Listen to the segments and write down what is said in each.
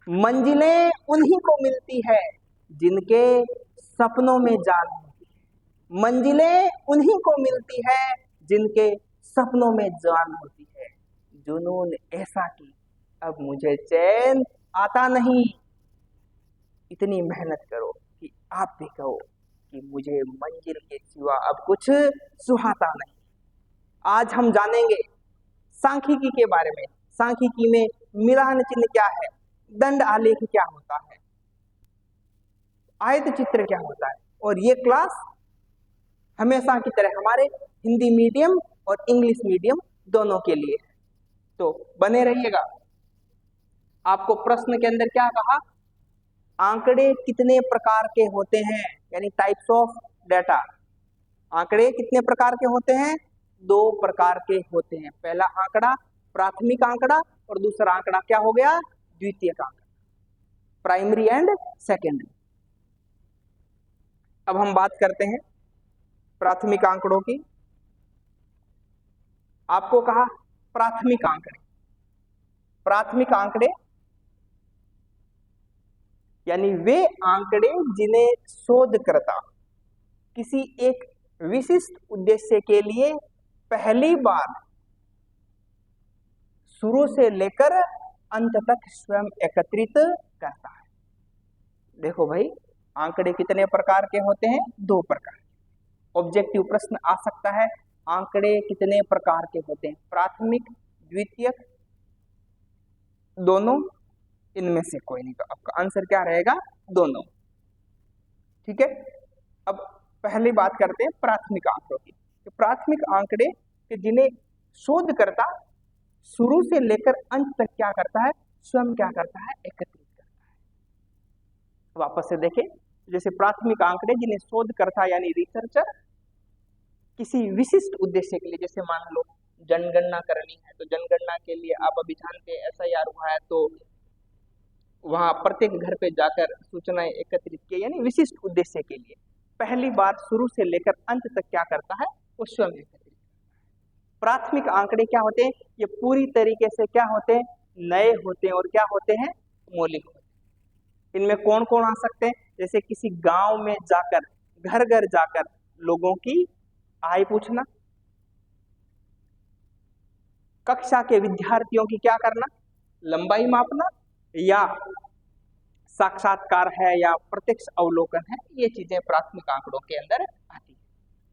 मंजिलें उन्हीं को मिलती है जिनके सपनों में जान होती है। मंजिलें उन्हीं को मिलती है जिनके सपनों में जान होती है। जुनून ऐसा कि अब मुझे चैन आता नहीं। इतनी मेहनत करो कि आप भी कहो कि मुझे मंजिल के सिवा अब कुछ सुहाता नहीं। आज हम जानेंगे सांख्यिकी के बारे में। सांख्यिकी में मिलान चिन्ह क्या है, दंड आलेख क्या होता है, आयत चित्र क्या होता है। और ये क्लास हमेशा की तरह हमारे हिंदी मीडियम और इंग्लिश मीडियम दोनों के लिए है, तो बने रहिएगा। आपको प्रश्न के अंदर क्या कहा, आंकड़े कितने प्रकार के होते हैं, यानी टाइप्स ऑफ डेटा। आंकड़े कितने प्रकार के होते हैं, 2 प्रकार के होते हैं। पहला आंकड़ा प्राथमिक आंकड़ा और दूसरा आंकड़ा क्या हो गया, द्वितीयक आंकड़ा, प्राइमरी एंड सेकेंडरी। अब हम बात करते हैं प्राथमिक आंकड़ों की। आपको कहा प्राथमिक आंकड़े। प्राथमिक आंकड़े यानी वे आंकड़े जिन्हें शोधकर्ता किसी एक विशिष्ट उद्देश्य के लिए पहली बार शुरू से लेकर अंत तक स्वयं एकत्रित करता है। देखो भाई, आंकड़े कितने प्रकार के होते हैं, 2 प्रकार। ऑब्जेक्टिव प्रश्न आ सकता है, आंकड़े कितने प्रकार के होते हैं, प्राथमिक द्वितीयक दोनों, इनमें से कोई नहीं। तो आपका आंसर क्या रहेगा, दोनों। ठीक है। अब पहली बात करते हैं प्राथमिक आंकड़ों की। तो प्राथमिक आंकड़े कि जिन्हें शोधकर्ता शुरू से लेकर अंत तक क्या करता है, स्वयं क्या करता है, एकत्रित करता है। वापस से देखें, जैसे प्राथमिक आंकड़े जिन्हें शोधकर्ता यानी रिसर्चर किसी विशिष्ट उद्देश्य के लिए, जैसे मान लो जनगणना करनी है, तो जनगणना के लिए आप अभी जानते हैं SIR हुआ है, तो वहां प्रत्येक घर पे जाकर सूचनाएं एकत्रित की, यानी विशिष्ट उद्देश्य के लिए पहली बार शुरू से लेकर अंत तक क्या करता है, वो स्वयं एकत्रित करता है। प्राथमिक आंकड़े क्या होते हैं, ये पूरी तरीके से क्या होते हैं, नए होते हैं और क्या होते हैं, मौलिक होते हैं। इनमें कौन कौन आ सकते हैं, जैसे किसी गांव में जाकर घर घर जाकर लोगों की आय पूछना, कक्षा के विद्यार्थियों की क्या करना, लंबाई मापना, या साक्षात्कार है या प्रत्यक्ष अवलोकन है, ये चीजें प्राथमिक आंकड़ों के अंदर आती है।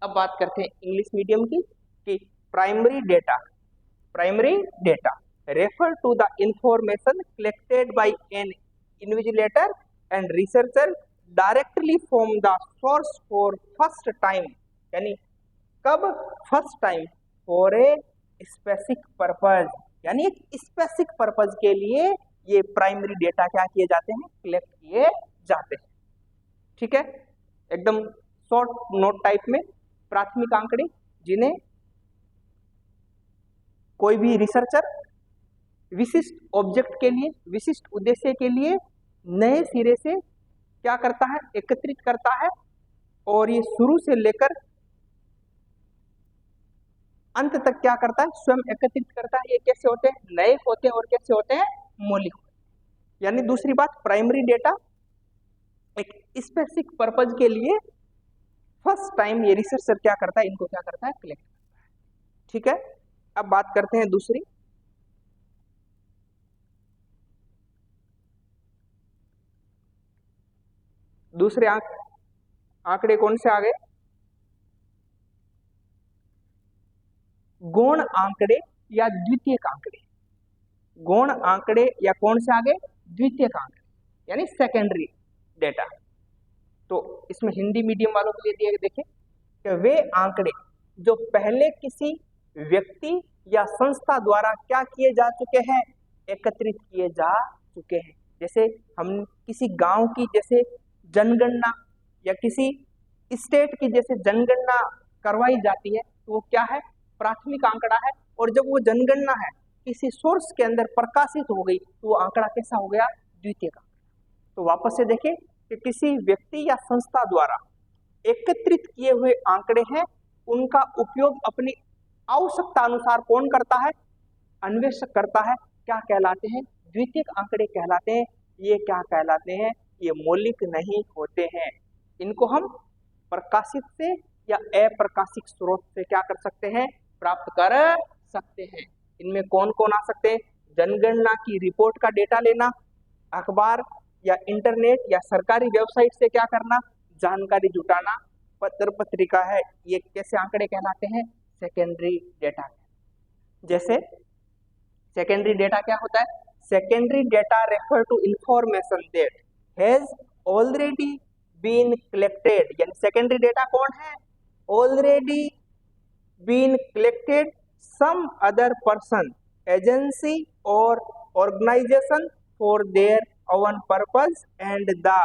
अब बात करते हैं इंग्लिश मीडियम की, कि primary data. Primary data refer to the information collected by an invigilator and researcher directly from the source for first time, यानी कब, first time, for a specific purpose, यानी एक स्पेसिफिक पर्पज के लिए ये primary data क्या किए जाते हैं, कलेक्ट किए जाते हैं। ठीक है, एकदम शॉर्ट नोट टाइप में प्राथमिक आंकड़े जिन्हें कोई भी रिसर्चर विशिष्ट ऑब्जेक्ट के लिए, विशिष्ट उद्देश्य के लिए नए सिरे से क्या करता है, एकत्रित करता है, और ये शुरू से लेकर अंत तक क्या करता है, स्वयं एकत्रित करता है। ये कैसे होते हैं, नए होते हैं, और कैसे होते हैं, मौलिक होते हैं। यानी दूसरी बात, प्राइमरी डेटा एक स्पेसिफिक पर्पज के लिए फर्स्ट टाइम ये रिसर्चर क्या करता है, इनको क्या करता है, कलेक्ट करता है। ठीक है। अब बात करते हैं दूसरी, दूसरे आंकड़े कौन से आ गए, गौण आंकड़े या द्वितीयक आंकड़े। गौण आंकड़े या कौन से आ गए, द्वितीयक आंकड़े, यानी सेकेंडरी डेटा। तो इसमें हिंदी मीडियम वालों के लिए दिए देखें कि वे आंकड़े जो पहले किसी व्यक्ति या संस्था द्वारा क्या किए जा चुके हैं, एकत्रित किए जा चुके हैं। जैसे हम किसी गांव की जैसे जनगणना या किसी स्टेट की जैसे जनगणना करवाई जाती है, तो वो क्या है, प्राथमिक आंकड़ा है। और जब वो जनगणना है किसी सोर्स के अंदर प्रकाशित हो गई, तो वो आंकड़ा कैसा हो गया, द्वितीयक आंकड़ा। तो वापस से देखें कि किसी व्यक्ति या संस्था द्वारा एकत्रित किए हुए आंकड़े हैं, उनका उपयोग अपनी आवश्यकता अनुसार कौन करता है, अन्वेषक करता है, क्या कहलाते हैं, द्वितीयक आंकड़े कहलाते हैं। ये क्या कहलाते हैं? ये मौलिक नहीं होते हैं। इनको हम प्रकाशित से या अप्रकाशित स्रोत से क्या कर सकते हैं? प्राप्त कर सकते हैं। इनमें कौन कौन आ सकते हैं? जनगणना की रिपोर्ट का डेटा लेना, अखबार या इंटरनेट या सरकारी वेबसाइट से क्या करना? जानकारी जुटाना। पत्र पत्रिका है, ये कैसे आंकड़े कहलाते हैं? Secondary data. जैसे सेकेंडरी डेटा क्या होता है? Secondary data refer to information that has already been collected. यानी सेकेंडरी डेटा कौन है? Already been collected some other person, agency or organization for their own purpose and the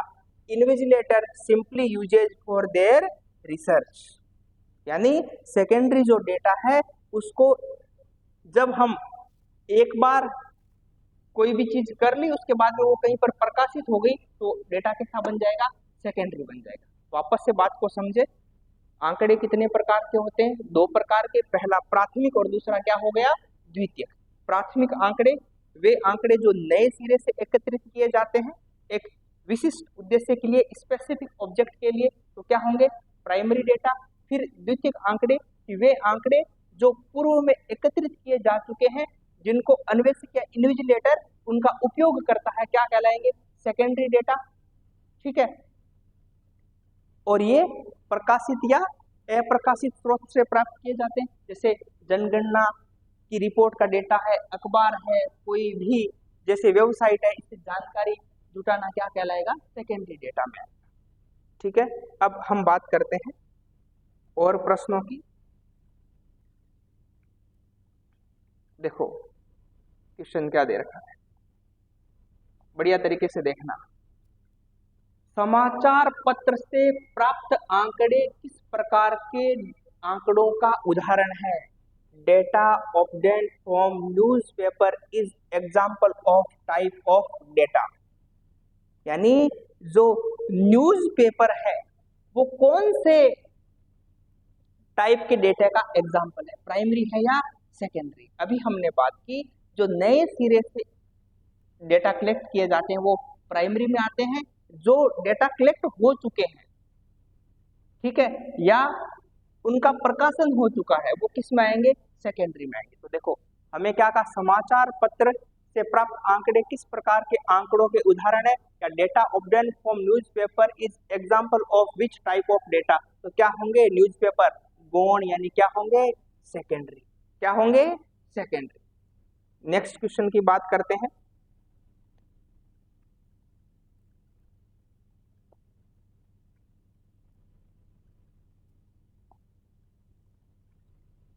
invigilator simply uses for their research। यानी secondary जो data है उसको जब हम एक बार कोई भी चीज कर ली उसके बाद में वो कहीं पर प्रकाशित हो गई तो डेटा कैसा बन जाएगा? सेकेंडरी बन जाएगा। वापस से बात को समझे। आंकड़े कितने प्रकार के होते हैं? दो प्रकार के। पहला प्राथमिक और दूसरा क्या हो गया? द्वितीयक। प्राथमिक आंकड़े वे आंकड़े जो नए सिरे से एकत्रित किए जाते हैं एक विशिष्ट उद्देश्य के लिए, स्पेसिफिक ऑब्जेक्ट के लिए, तो क्या होंगे? Primary data. फिर द्वितीयक आंकड़े वे आंकड़े जो पूर्व में एकत्रित किए जा चुके हैं, जिनको अन्वेषक या इन्विजिलेटर उनका उपयोग करता है, क्या कहलाएंगे? Secondary data. ठीक है। और ये प्रकाशित या अप्रकाशित स्रोत से प्राप्त किए जाते हैं। जैसे जनगणना की रिपोर्ट का डेटा है, अखबार है, कोई भी जैसे वेबसाइट है, इससे जानकारी जुटाना क्या कहलाएगा? सेकेंडरी डेटा में। ठीक है। अब हम बात करते हैं और प्रश्नों की। देखो क्वेश्चन क्या दे रखा है, बढ़िया तरीके से देखना। समाचार पत्र से प्राप्त आंकड़े किस प्रकार के आंकड़ों का उदाहरण है? Data obtained from newspaper is example of type of data. यानी जो न्यूज़पेपर है वो कौन से टाइप के डेटा का एग्जांपल है? प्राइमरी है या सेकेंडरी? अभी हमने बात की जो नए सिरे से डेटा कलेक्ट किए जाते हैं वो प्राइमरी में आते हैं। जो डेटा कलेक्ट हो चुके हैं, ठीक है, या उनका प्रकाशन हो चुका है, वो किस में आएंगे? सेकेंडरी में आएंगे। तो देखो हमें क्या कहा? समाचार पत्र से प्राप्त आंकड़े किस प्रकार के आंकड़ों के उदाहरण है? या data obtained from newspaper is example of which type of data. तो क्या होंगे? न्यूज़पेपर गौण, यानी क्या होंगे? सेकेंडरी। क्या होंगे? सेकेंडरी। नेक्स्ट क्वेश्चन की बात करते हैं।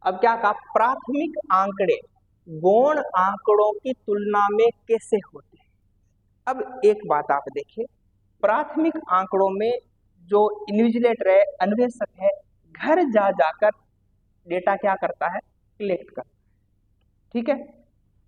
अब क्या कहा? प्राथमिक आंकड़े गौण आंकड़ों की तुलना में कैसे होते हैं? अब एक बात आप देखिए, प्राथमिक आंकड़ों में जो इन्विजिलेटर है, अन्वेषक है, घर जा जाकर डेटा क्या करता है? कलेक्ट करता है। ठीक है।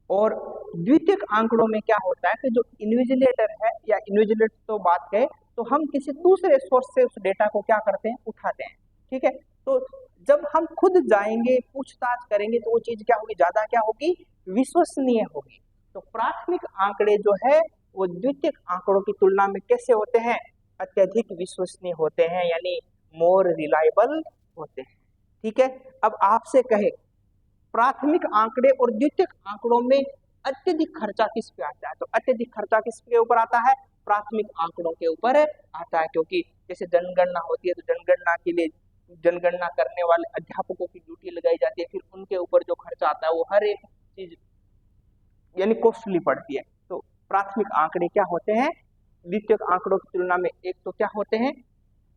और द्वितीयक आंकड़ों में क्या होता है कि जो इन्विजिलेटर है या इन्विजिलेटर तो बात कहे तो हम किसी दूसरे सोर्स से उस डेटा को क्या करते हैं? उठाते हैं। ठीक है। तो जब हम खुद जाएंगे, पूछताछ करेंगे, तो वो चीज क्या होगी? ज्यादा क्या होगी? विश्वसनीय होगी। तो प्राथमिक आंकड़े जो है वो द्वितीयक आंकड़ों की तुलना में कैसे होते हैं? अत्यधिक विश्वसनीय होते हैं, यानी मोर रिलायबल होते हैं। ठीक है। अब आपसे कहे प्राथमिक आंकड़े और द्वितीयक आंकड़ों में अत्यधिक खर्चा किस पे आता है? तो अत्यधिक खर्चा किसके ऊपर आता है? प्राथमिक आंकड़ों के ऊपर आता है। क्योंकि जैसे जनगणना होती है तो जनगणना के लिए जनगणना करने वाले अध्यापकों की ड्यूटी लगाई जाती है, फिर उनके ऊपर जो खर्चा आता है वो हर एक चीज यानी कॉस्टली पड़ती है। तो प्राथमिक आंकड़े क्या होते हैं? द्वितीयक आंकड़ों की तुलना में एक तो क्या होते हैं?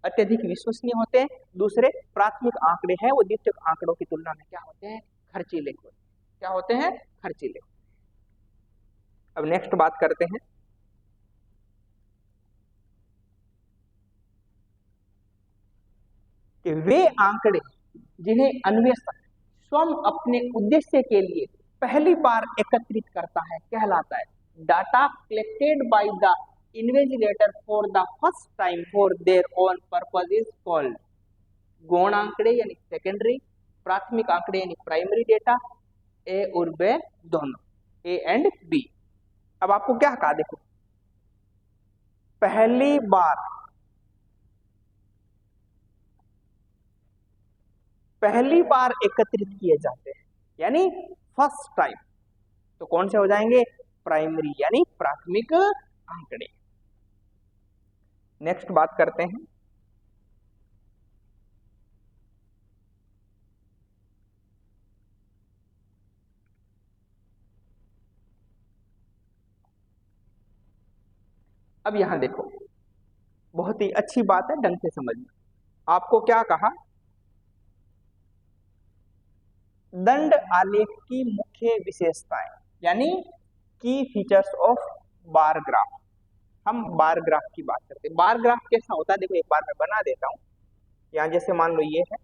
अत्यधिक विश्वसनीय होते हैं। दूसरे प्राथमिक आंकड़े हैं वो द्वितीयक आंकड़ों की तुलना में क्या होते हैं? खर्चीले होते हैं। क्या होते हैं? खर्चीले। अब नेक्स्ट बात करते हैं कि वे आंकड़े जिन्हें अन्वेषक स्वयं अपने उद्देश्य के लिए पहली बार एकत्रित करता है कहलाता है data collected by the invigilator for the first time for their own purpose is called. गौण आंकड़े यानी सेकेंडरी, प्राथमिक आंकड़े यानी प्राइमरी डेटा, ए और बी दोनों, ए एंड बी। अब आपको क्या कहा? देखो पहली बार एकत्रित किए जाते हैं, यानी फर्स्ट टाइम, तो कौन से हो जाएंगे? प्राइमरी यानी प्राथमिक आंकड़े। नेक्स्ट बात करते हैं अब यहां देखो, बहुत ही अच्छी बात है, ढंग से समझना। आपको क्या कहा? दंड आलेख की मुख्य विशेषताएं, यानी की फीचर्स ऑफ बार ग्राफ। हम बार ग्राफ की बात करते हैं। बार ग्राफ कैसा होता है? देखो, एक बार मैं बना देता हूं। यहाँ जैसे मान लो ये है,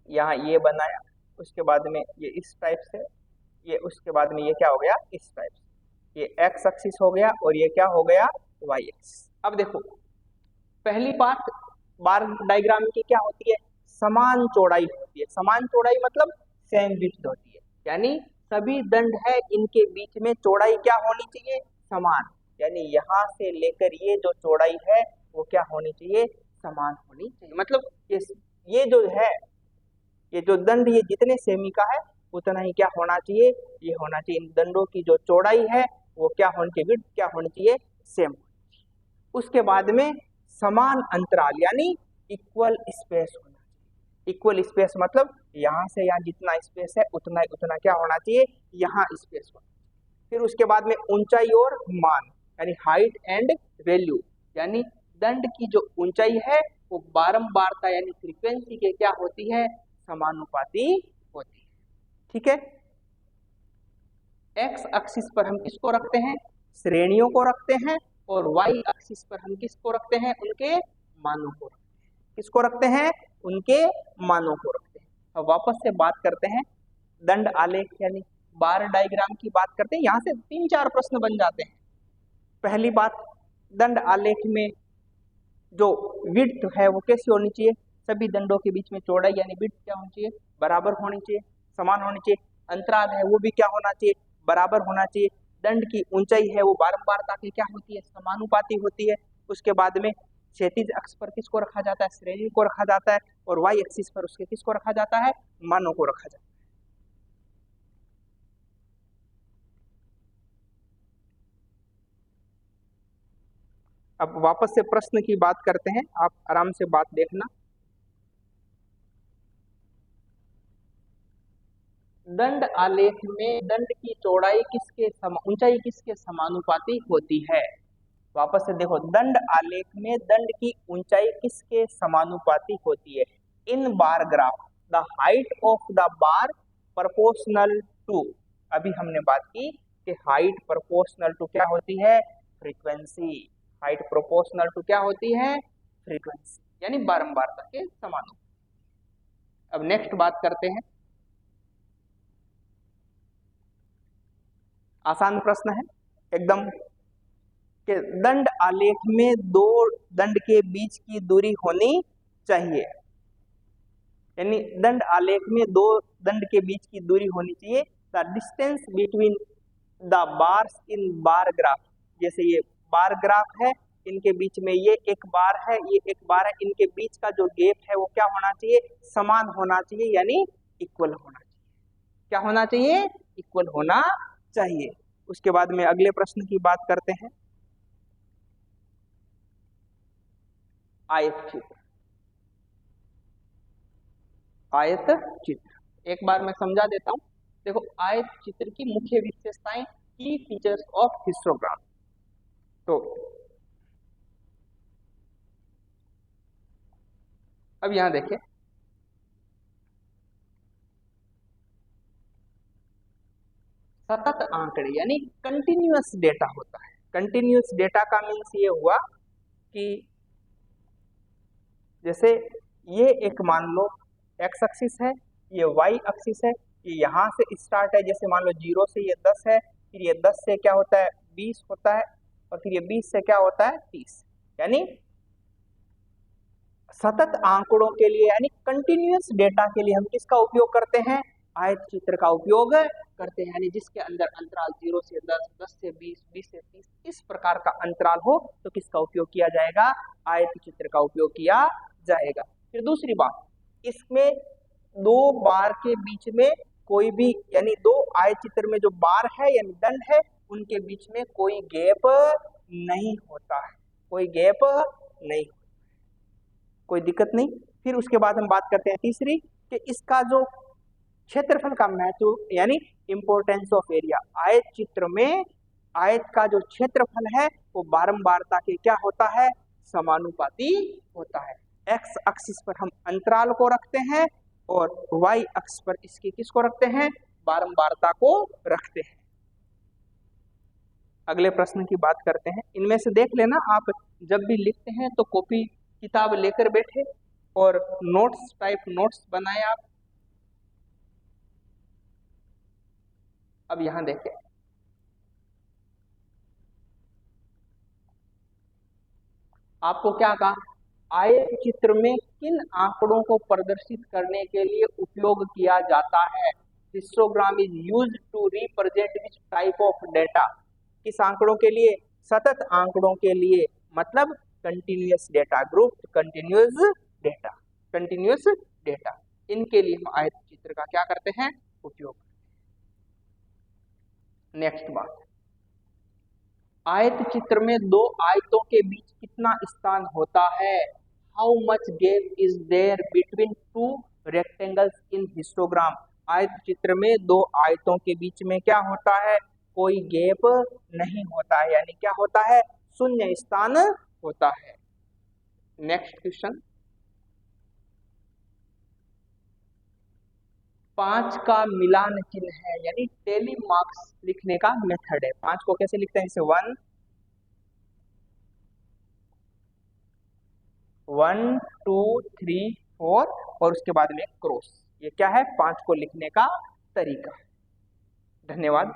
यहाँ ये बनाया, उसके बाद में ये इस टाइप से, ये उसके बाद में ये क्या हो गया? इस टाइप से। ये एक्स एक्सिस हो गया और ये क्या हो गया? Y axis. अब देखो, पहली बात, बार डायग्राम की क्या होती है? समान चौड़ाई होती है। समान चौड़ाई मतलब सेम विड्थ होती है, यानी सभी दंड है, इनके बीच में चौड़ाई क्या होनी चाहिए? समान। यानी यहां से लेकर ये जो चौड़ाई है वो क्या होनी चाहिए? समान होनी चाहिए। मतलब ये जो है, ये जो दंड, ये जितने सेमी का है उतना ही क्या होना चाहिए? ये होना चाहिए। इन दंडों की जो चौड़ाई है वो क्या होनी चाहिए? विड्थ क्या होनी चाहिए? सेम। उसके बाद में समान अंतराल, यानी इक्वल स्पेस होना चाहिए। इक्वल स्पेस मतलब यहाँ से यहाँ जितना स्पेस है उतना क्या होना चाहिए? यहाँ स्पेस होना। फिर उसके बाद में ऊंचाई और मान, यानी हाइट एंड वैल्यू, यानी दंड की जो ऊंचाई है वो बारंबारता यानी फ्रीक्वेंसी के क्या होती है? समानुपाती होती है। ठीक है। एक्स एक्सिस पर हम किसको रखते हैं? श्रेणियों को रखते हैं, और वाई एक्सिस पर हम किसको रखते हैं? उनके मानों को रखते हैं। किसको रखते हैं? उनके मानों को रखते हैं। अब वापस से बात करते हैं दंड आलेख यानी बार डायग्राम की बात करते हैं। यहाँ से 3-4 प्रश्न बन जाते हैं। पहली बात, दंड आलेख में जो विड्थ है वो कैसी होनी चाहिए? सभी दंडों के बीच में चौड़ाई यानी विड्थ क्या होनी चाहिए? बराबर होनी चाहिए, समान होनी चाहिए। अंतराल है वो भी क्या होना चाहिए? बराबर होना चाहिए। दंड की ऊंचाई है वो बारंबारता की क्या होती है? समानुपाती होती है। उसके बाद में क्षैतिज अक्ष पर किसको रखा जाता है? श्रेणी को रखा जाता है, और वाई एक्सिस पर उसके किसको रखा जाता है? मानों को रखा जाता है। अब वापस से प्रश्न की बात करते हैं, आप आराम से बात देखना। दंड आलेख में दंड की चौड़ाई ऊंचाई किसके समानुपाती होती है? वापस से देखो, दंड आलेख में दंड की ऊंचाई किसके समानुपाती होती है? In bar graph the height of the bar proportional to, अभी हमने बात की कि हाइट प्रोपोर्शनल टू क्या होती है? फ्रीक्वेंसी। हाइट प्रोपोर्शनल टू क्या होती है? फ्रीक्वेंसी, यानी बारंबारता के समानुपाती। अब नेक्स्ट बात करते हैं, आसान प्रश्न है एकदम, कि दंड आलेख में दो दंड के बीच की दूरी होनी चाहिए। यानी दंड आलेख में दो दंड के बीच की दूरी होनी चाहिए। The distance between the bars in bar graph, जैसे ये बार ग्राफ है, इनके बीच में ये एक बार है, ये एक बार है, इनके बीच का जो गैप है वो क्या होना चाहिए? समान होना चाहिए, यानी इक्वल होना चाहिए। क्या होना चाहिए? इक्वल होना चाहिए। उसके बाद में अगले प्रश्न की बात करते हैं, आयत चित्र। आयत चित्र एक बार मैं समझा देता हूं। देखो, आयत चित्र की मुख्य विशेषताएं, की फीचर्स ऑफ हिस्टोग्राम। तो अब यहां देखिए, सतत आंकड़े यानी कंटिन्यूअस डेटा होता है। कंटिन्यूअस डेटा का मीन्स ये हुआ कि जैसे ये एक मान लो एक्स एक्सिस है, ये वाई एक्सिस है, ये यहाँ से स्टार्ट है, जैसे मान लो 0 से ये 10 है, फिर ये 10 से क्या होता है? 20 होता है, और फिर ये 20 से क्या होता है? 30। यानी सतत आंकड़ों के लिए यानी कंटिन्यूअस डेटा के लिए हम किसका उपयोग करते हैं? आयत चित्र का उपयोग करते हैं, यानी जिसके अंदर अंतराल 0 से 10, 10 से 20, 20 से 30 इस प्रकार का अंतराल हो तो किसका उपयोग किया जाएगा? आयत चित्र का उपयोग किया जाएगा। फिर दूसरी बात, इसमें दो बार के बीच में कोई भी, यानी दो आयत चित्र में जो बार है यानी दंड है उनके बीच में कोई गैप नहीं होता है, कोई गैप नहीं, कोई दिक्कत नहीं। फिर उसके बाद हम बात करते हैं तीसरी कि इसका जो क्षेत्रफल का महत्व यानी इंपोर्टेंस ऑफ एरिया, आयत चित्र में आयत का जो क्षेत्रफल है वो बारंबारता के क्या होता है? समानुपाती होता है। एक्स एक्सिस पर हम अंतराल को रखते हैं और वाई अक्ष पर इसके किसको रखते हैं? बारंबारता को रखते हैं। अगले प्रश्न की बात करते हैं। इनमें से देख लेना, आप जब भी लिखते हैं तो कॉपी किताब लेकर बैठे और नोट्स टाइप नोट्स बनाए आप। अब यहां देखें, आपको क्या कहा? आयत चित्र में किन आंकड़ों को प्रदर्शित करने के लिए उपयोग किया जाता है? Histogram is used to represent which type of data? किस आंकड़ों के लिए? सतत आंकड़ों के लिए, मतलब continuous data, group continuous data, continuous data, इनके लिए हम आयत चित्र का क्या करते हैं? उपयोग। नेक्स्ट बात, आयत चित्र में दो आयतों के बीच कितना स्थान होता है? How much gap is there between two rectangles in histogram? आयत चित्र में दो आयतों के बीच में क्या होता है? कोई गैप नहीं होता है, यानी क्या होता है? शून्य स्थान होता है। नेक्स्ट क्वेश्चन, 5 का मिलान चिन्ह है, यानी टेली मार्क्स लिखने का मेथड है। 5 को कैसे लिखते हैं? जैसे 1 1 2 3 4 और उसके बाद में क्रॉस। ये क्या है? 5 को लिखने का तरीका। धन्यवाद।